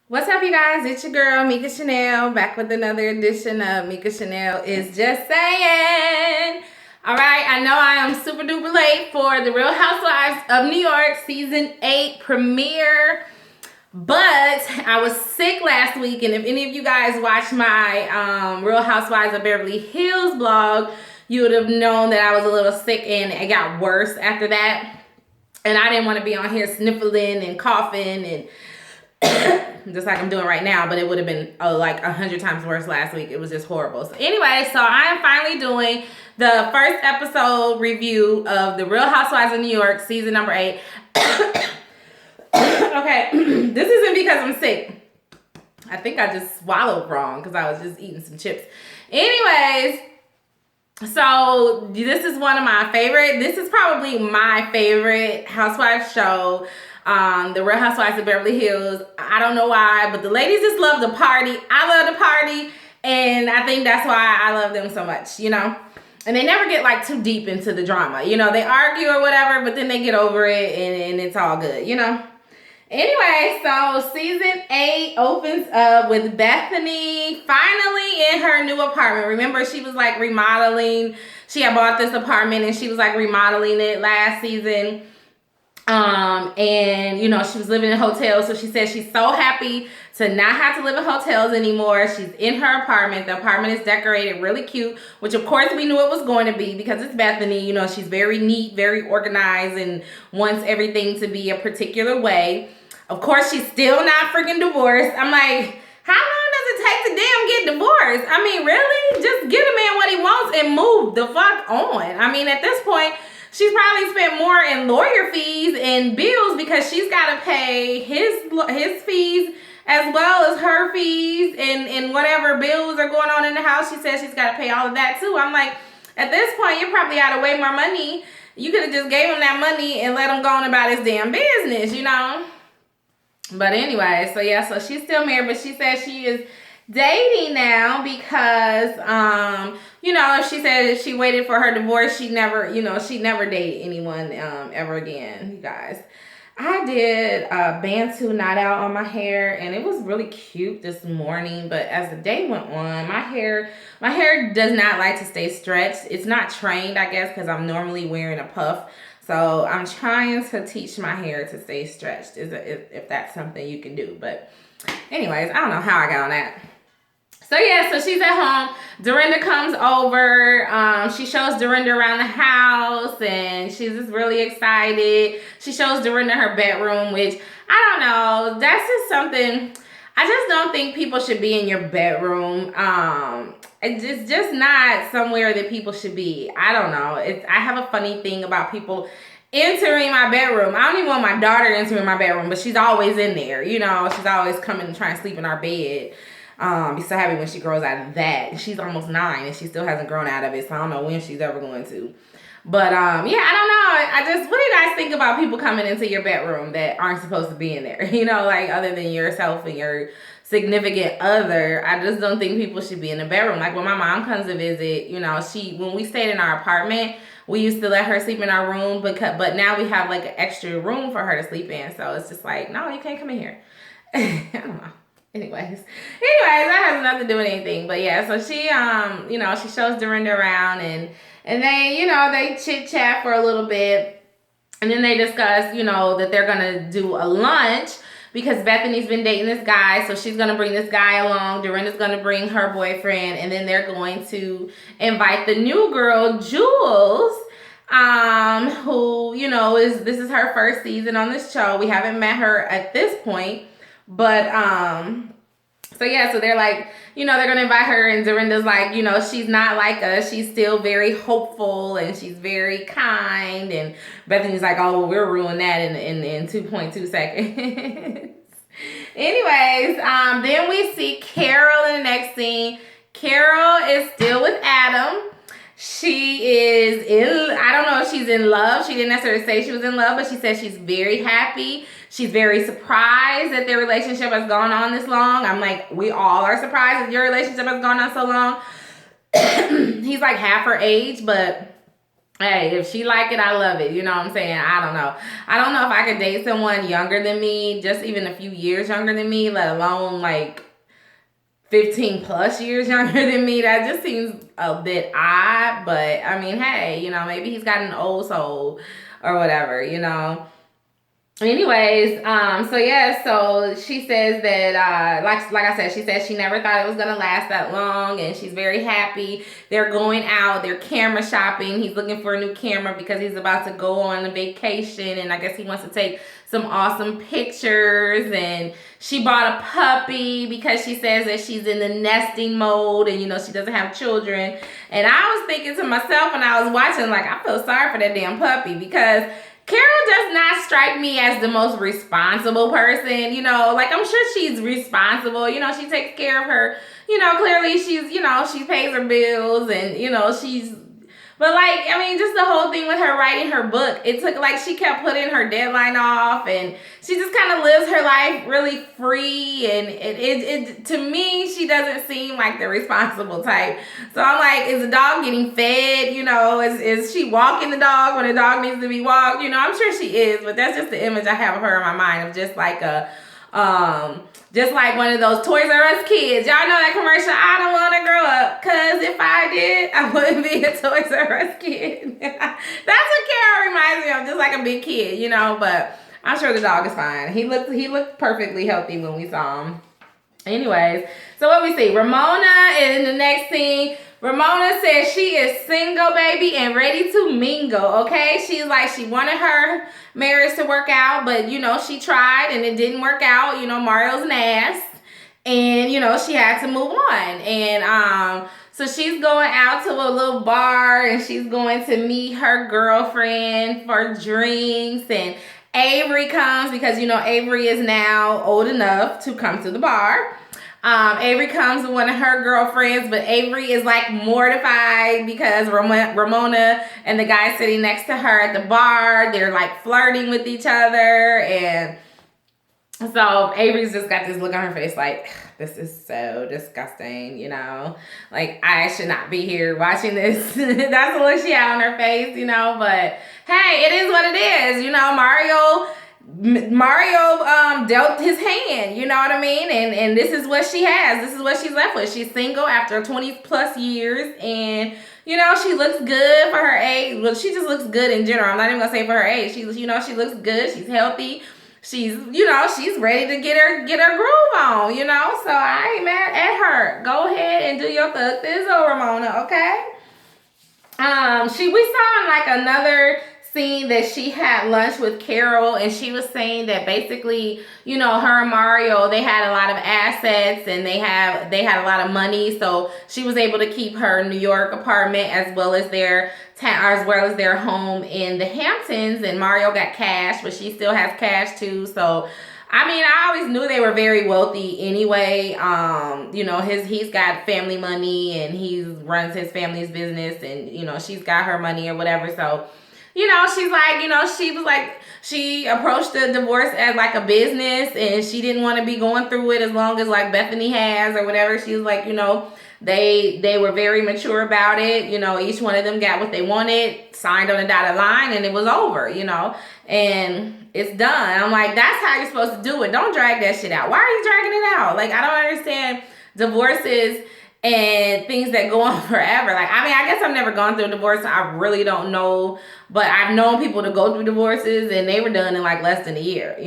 What's up, you guys? It's your girl, Mika Chanel, back with another edition of Mika Chanel is Just Saying. All right, I know I am super duper late for the Real Housewives of New York Season 8 premiere, but I was sick last week, and if any of you guys watched my Real Housewives of Beverly Hills blog, you would have known that I was a little sick, and it got worse after that. And I didn't want to be on here sniffling and coughing and just like I'm doing right now, but it would have been like 100 times worse last week. It was just horrible. So anyway, so I am finally doing the first episode review of The Real Housewives of New York, season number 8. Okay, this isn't because I'm sick. I think I just swallowed wrong because I was just eating some chips. Anyways, so this is one of my favorite. This is probably my favorite Housewives show. The Real Housewives of Beverly Hills. I don't know why, but the ladies just love to party. I love to party, and I think that's why I love them so much, you know? And they never get like too deep into the drama. You know, they argue or whatever, but then they get over it and it's all good, you know? Anyway, so season 8 opens up with Bethany finally in her new apartment. Remember, she was like remodeling. She had bought this apartment and she was like remodeling it last season. And you know, she was living in hotels, so she said she's so happy to not have to live in hotels anymore. She's in her apartment. The apartment is decorated really cute, which of course we knew it was going to be because it's Bethany. You know, she's very neat, very organized, and wants everything to be a particular way. Of course, she's still not freaking divorced. I'm like, how long does it take to damn get divorced? I mean, really? Just give a man what he wants and move the fuck on. I mean, at this point, she's probably spent more in lawyer fees and bills because she's got to pay his fees as well as her fees and whatever bills are going on in the house. She says she's got to pay all of that too. I'm like, at this point, you're probably out of way more money. You could have just gave him that money and let him go on about his damn business, you know? But anyway, so yeah, so she's still married, but she says she is dating now because you know, she said if she waited for her divorce, she'd never date anyone ever again. You guys, I did a Bantu knot out on my hair and it was really cute this morning, but as the day went on, my hair does not like to stay stretched. It's not trained, I guess, because I'm normally wearing a puff. So I'm trying to teach my hair to stay stretched, if that's something you can do. But anyways, I don't know how I got on that. So yeah, so she's at home. Dorinda comes over. She shows Dorinda around the house, and she's just really excited. She shows Dorinda her bedroom, which I don't know. That's just something. I just don't think people should be in your bedroom. It's just not somewhere that people should be. I don't know. I have a funny thing about people entering my bedroom. I don't even want my daughter entering my bedroom, but she's always in there. You know, she's always coming and trying to sleep in our bed. Be so happy when she grows out of that. She's almost 9 and she still hasn't grown out of it, so I don't know when she's ever going to. But yeah, I don't know. What do you guys think about people coming into your bedroom that aren't supposed to be in there? You know, like other than yourself and your significant other. I just don't think people should be in the bedroom. Like when my mom comes to visit, you know, when we stayed in our apartment, we used to let her sleep in our room, but now we have like an extra room for her to sleep in. So it's just like, no, you can't come in here. I don't know. Anyways, that has nothing to do with anything. But yeah, so she, you know, she shows Dorinda around and they, you know, they chit chat for a little bit. And then they discuss, you know, that they're going to do a lunch because Bethany's been dating this guy. So she's going to bring this guy along. Dorinda's going to bring her boyfriend. And then they're going to invite the new girl, Jules, who, you know, this is her first season on this show. We haven't met her at this point. But, so yeah, so they're like, you know, they're going to invite her and Dorinda's like, you know, she's not like us. She's still very hopeful and she's very kind. And Bethany's like, oh, well, we'll ruin that in 2.2 seconds. Anyways, then we see Carol in the next scene. Carol is still with Adam. She is I don't know if she's in love. She didn't necessarily say she was in love, but she said she's very happy. She's very surprised that their relationship has gone on this long. I'm like, we all are surprised that your relationship has gone on so long. He's like half her age, but Hey, if she like it, I love it. You know what I'm saying? I don't know. I don't know if I could date someone younger than me, just even a few years younger than me, let alone like 15 plus years younger than me. That just seems a bit odd, but I mean, hey, maybe he's got an old soul or whatever, Anyways, so yeah, so she says that like I said, she said she never thought it was gonna last that long, and she's very happy. They're going out, they're camera shopping. He's looking for a new camera because he's about to go on a vacation, and I guess he wants to take some awesome pictures. And she bought a puppy because she says that she's in the nesting mode, and she doesn't have children. And I was thinking to myself when I was watching, like, I feel sorry for that damn puppy, because Carol does not strike me as the most responsible person, like, I'm sure she's responsible, she takes care of her, clearly she's, she pays her bills, and, but like, I mean, just the whole thing with her writing her book, it took, like, she kept putting her deadline off, and she just kind of lives her life really free, and it to me, she doesn't seem like the responsible type. So I'm like, is the dog getting fed? Is she walking the dog when the dog needs to be walked? I'm sure she is, but that's just the image I have of her in my mind, of just like just like one of those Toys R Us kids. Y'all know that commercial, I don't want to grow up, because if I did, I wouldn't be a Toys R Us kid. That's what Carol reminds me of, just like a big kid, but I'm sure the dog is fine. He looked perfectly healthy when we saw him. Anyways, so what we see, Ramona in the next scene. Ramona says she is single, baby, and ready to mingle, okay? She's like, she wanted her marriage to work out, but, she tried and it didn't work out. Mario's an ass, and, she had to move on. And so she's going out to a little bar, and she's going to meet her girlfriend for drinks, and Avery comes because, Avery is now old enough to come to the bar. Avery comes with one of her girlfriends, but Avery is like mortified because Ramona and the guy sitting next to her at the bar, they're like flirting with each other. And so Avery's just got this look on her face like, this is so disgusting, like, I should not be here watching this. That's the look she had on her face, but hey, it is what it is. Mario dealt his hand, you know what I mean? And this is what she has. This is what she's left with. She's single after 20 plus years, and she looks good for her age. Well, she just looks good in general. I'm not even gonna say for her age. She looks good. She's healthy. She's she's ready to get her groove on, So I ain't mad at her. Go ahead and do your thug thizzle, Ramona, okay? We saw in like another scene that she had lunch with Carol, and she was saying that basically, her and Mario, they had a lot of assets, and they had a lot of money, so she was able to keep her New York apartment as well as their home in the Hamptons. And Mario got cash, but she still has cash too. So I mean, I always knew they were very wealthy anyway. He's got family money, and he runs his family's business, and she's got her money or whatever. So she's like, she was like, she approached the divorce as like a business, and she didn't want to be going through it as long as like Bethany has or whatever. She was like, they were very mature about it. Each one of them got what they wanted, signed on a dotted line, and it was over, and it's done. I'm like, that's how you're supposed to do it. Don't drag that shit out. Why are you dragging it out? Like, I don't understand divorces and things that go on forever. Like, I mean, I guess I've never gone through a divorce, so I really don't know, but I've known people to go through divorces, and they were done in like less than a year,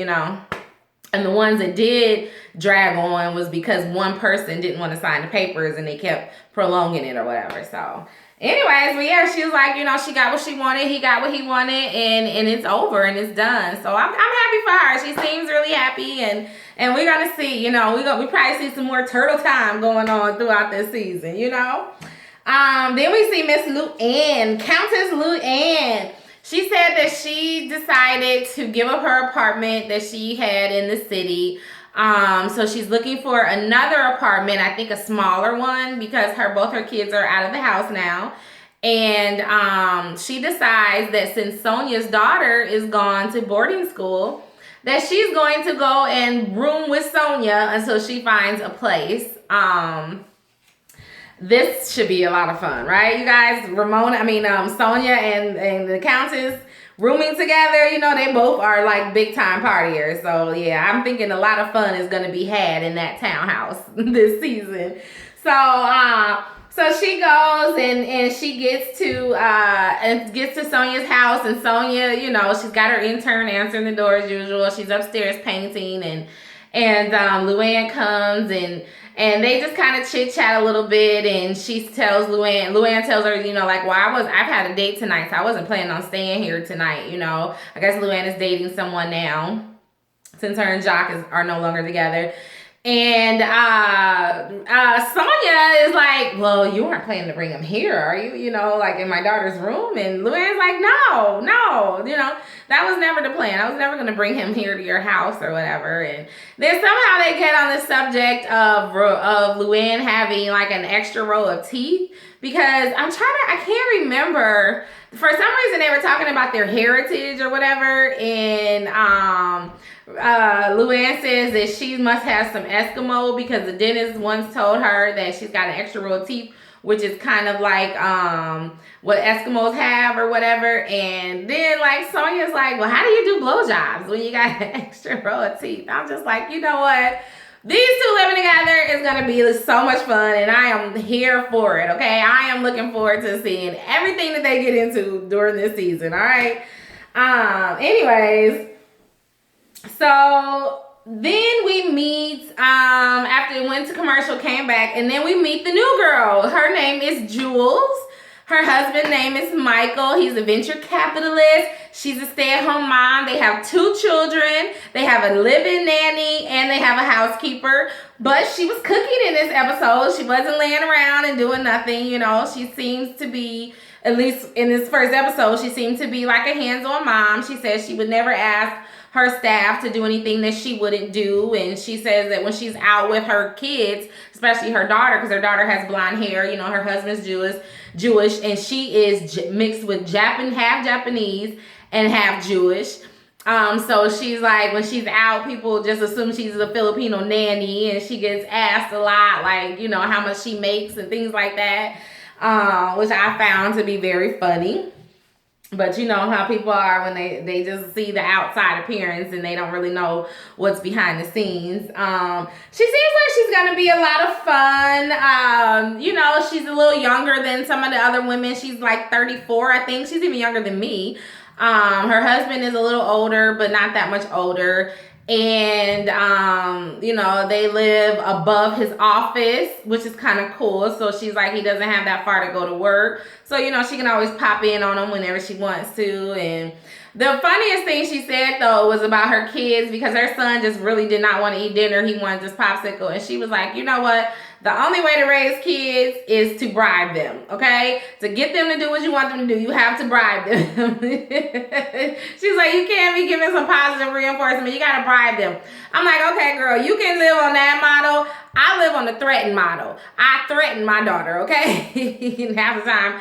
and the ones that did drag on was because one person didn't want to sign the papers, and they kept prolonging it or whatever. So anyways, but yeah, she was like, she got what she wanted, he got what he wanted, and it's over and it's done. So I'm happy for her. She seems really happy, and we're gonna see, we probably see some more turtle time going on throughout this season, Then we see Miss Luann, Countess Luann. She said that she decided to give up her apartment that she had in the city. So she's looking for another apartment, I think a smaller one, because both her kids are out of the house now. And she decides that since Sonia's daughter is gone to boarding school, that she's going to go and room with Sonia until she finds a place. This should be a lot of fun, right? You guys, Sonia and the Countess rooming together, you know, they both are like big time partiers. So yeah, I'm thinking a lot of fun is gonna be had in that townhouse this season. So she goes and she gets to Sonia's house, and Sonia, you know, she's got her intern answering the door as usual. She's upstairs painting, and Luann comes and they just kind of chit chat a little bit, and she tells Luann tells her, you know, like, well, I've had a date tonight, so I wasn't planning on staying here tonight, you know. I guess Luann is dating someone now, since her and Jacques are no longer together. And Sonia is like, well, you weren't planning to bring him here, are you? You know, like in my daughter's room. And Luann's like, no, you know, that was never the plan. I was never going to bring him here to your house or whatever. And then somehow they get on the subject of Luann having like an extra row of teeth, because I can't remember. For some reason they were talking about their heritage or whatever, and Luann says that she must have some Eskimo because the dentist once told her that she's got an extra row of teeth, which is kind of like what Eskimos have or whatever. And then like Sonia's like, well, how do you do blowjobs when you got an extra row of teeth? I'm just like, you know what? These two living together is going to be so much fun, and I am here for it, okay? I am looking forward to seeing everything that they get into during this season, all right? Anyways, so then we meet, after it went to commercial, came back, and then we meet the new girl. Her name is Jules. Her husband's name is Michael. He's a venture capitalist. She's a stay-at-home mom. They have 2 children. They have a live-in nanny, and they have a housekeeper. But she was cooking in this episode. She wasn't laying around and doing nothing. You know, she seems to be, at least in this first episode, she seemed to be like a hands-on mom. She says she would never ask her staff to do anything that she wouldn't do. And she says that when she's out with her kids, especially her daughter, because her daughter has blonde hair, you know, her husband's Jewish, and she is mixed with half Japanese and half Jewish. So she's like, when she's out, people just assume she's a Filipino nanny, and she gets asked a lot, like, you know, how much she makes and things like that, which I found to be very funny. But you know how people are when they just see the outside appearance and they don't really know what's behind the scenes. She seems like she's going to be a lot of fun. You know, she's a little younger than some of the other women. She's like 34, I think. She's even younger than me. Her husband is a little older, but not that much older. And, you know, they live above his office, which is kind of cool. So she's like, he doesn't have that far to go to work. So, you know, she can always pop in on him whenever she wants to. And the funniest thing she said, though, was about her kids, because her son just really did not want to eat dinner. He wanted this popsicle. And she was like, you know what? The only way to raise kids is to bribe them, okay? To get them to do what you want them to do, you have to bribe them. She's like, you can't be giving some positive reinforcement. You got to bribe them. I'm like, okay, girl, you can live on that model. I live on the threaten model. I threaten my daughter, okay? half the time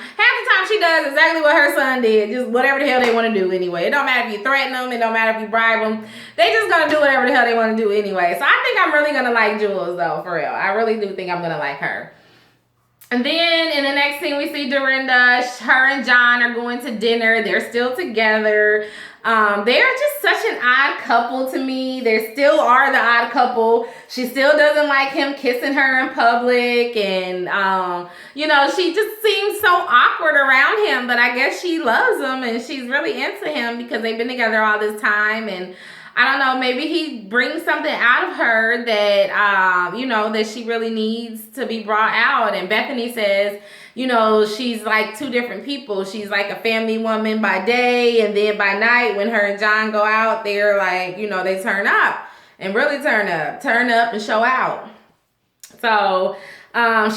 she does exactly what her son did. Just whatever the hell they want to do anyway. It don't matter if you threaten them. It don't matter if you bribe them. They just going to do whatever the hell they want to do anyway. So I think I'm really going to like Jules, though, for real. I really do think I'm going to like her. And then in the next scene, we see Dorinda. Her and John are going to dinner. They're still together. They're just such an odd couple to me. They still are the odd couple. She still doesn't like him kissing her in public. And, you know, she just seems so awkward around him. But I guess she loves him and she's really into him because they've been together all this time. And I don't know, maybe he brings something out of her that, you know, that she really needs to be brought out. And Bethany says, you know, she's like 2 different people. She's like a family woman by day, and then by night when her and John go out, they're like, you know, they turn up and really turn up and show out. So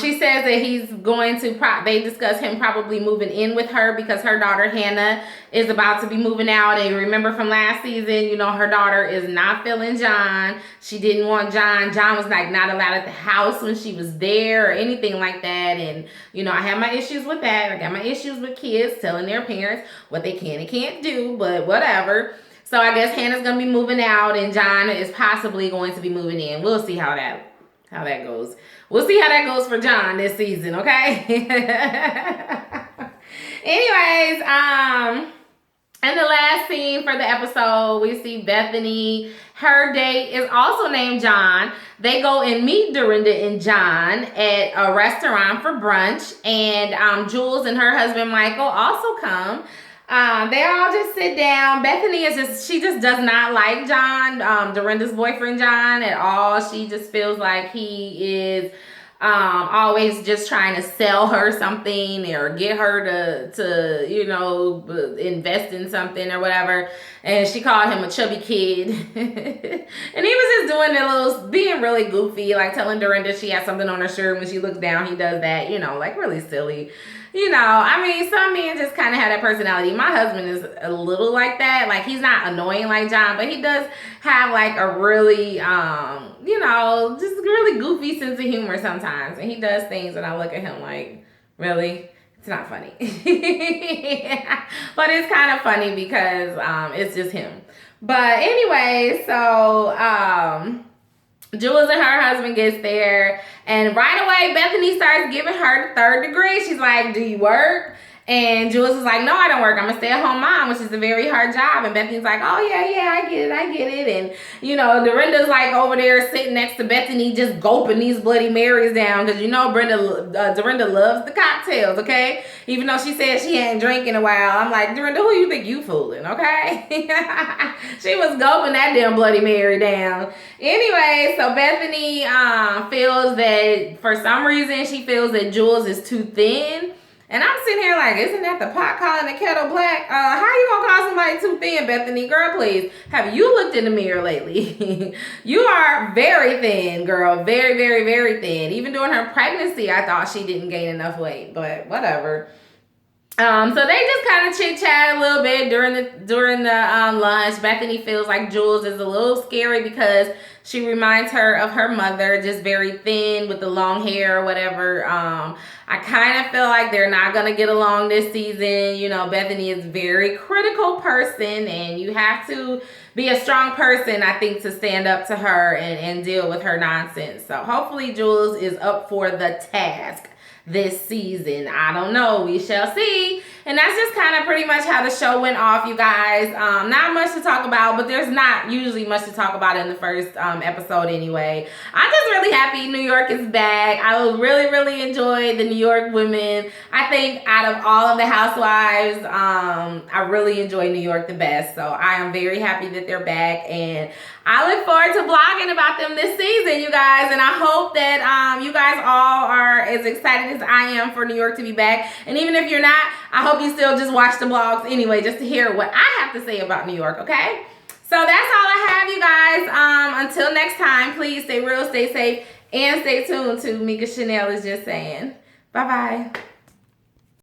she says that he's going to, they discuss him probably moving in with her because her daughter Hannah is about to be moving out. And remember from last season, you know, her daughter is not feeling John. She didn't want John. John was like not allowed at the house when she was there or anything like that. And, you know, I have my issues with that. I got my issues with kids telling their parents what they can and can't do, but whatever. So I guess Hannah's going to be moving out and John is possibly going to be moving in. We'll see how that how that goes. We'll see how that goes for John this season, okay? Anyways, and the last scene for the episode, we see Bethany. Her date is also named John. They go and meet Dorinda and John at a restaurant for brunch. And Jules and her husband Michael also come. They all just sit down. Bethany she just does not like John, Dorinda's boyfriend John, at all. She just feels like he is always just trying to sell her something or get her to you know, invest in something or whatever. And she called him a chubby kid. And he was just doing being really goofy, like telling Dorinda she has something on her shirt. When she looks down, he does that, you know, like really silly. You know, I mean, some men just kind of have that personality. My husband is a little like that. Like, he's not annoying like John, but he does have like a really, you know, just really goofy sense of humor sometimes. And he does things and I look at him like, really? It's not funny. But it's kind of funny because it's just him. But anyway, so Jules and her husband gets there, and right away Bethany starts giving her the third degree. She's like, do you work? And Jules is like, no, I don't work. I'm a stay-at-home mom, which is a very hard job. And Bethany's like, oh, yeah, I get it. And, you know, Dorinda's like over there sitting next to Bethany just gulping these Bloody Marys down because, you know, Dorinda loves the cocktails, okay? Even though she said she hadn't drank in a while. I'm like, Dorinda, who you think you fooling, okay? She was gulping that damn Bloody Mary down. Anyway, so Bethany feels that for some reason she feels that Jules is too thin. And I'm sitting here like, isn't that the pot calling the kettle black? How you gonna call somebody too thin, Bethany? Girl, please. Have you looked in the mirror lately? You are very thin, girl. Very, very, very thin. Even during her pregnancy, I thought she didn't gain enough weight, but whatever. So they just kind of chit-chat a little bit during the lunch. Bethany feels like Jules is a little scary because she reminds her of her mother, just very thin with the long hair or whatever. I kind of feel like they're not going to get along this season. You know, Bethany is a very critical person, and you have to be a strong person, I think, to stand up to her and deal with her nonsense. So hopefully Jules is up for the task this season. I don't know. We shall see. And that's just kind of pretty much how the show went off, you guys. Not much to talk about, but there's not usually much to talk about in the first episode anyway. I'm just really happy New York is back. I really, really enjoyed the New York women. I think out of all of the Housewives, I really enjoy New York the best. So I am very happy that they're back, and I look forward to blogging about them this season, you guys. And I hope that you guys all are as excited as I am for New York to be back. And even if you're not, I hope you still just watch the blogs anyway, just to hear what I have to say about New York, okay? So that's all I have, you guys. Until next time, please stay real, stay safe, and stay tuned to Mika Chanel is just saying. Bye-bye.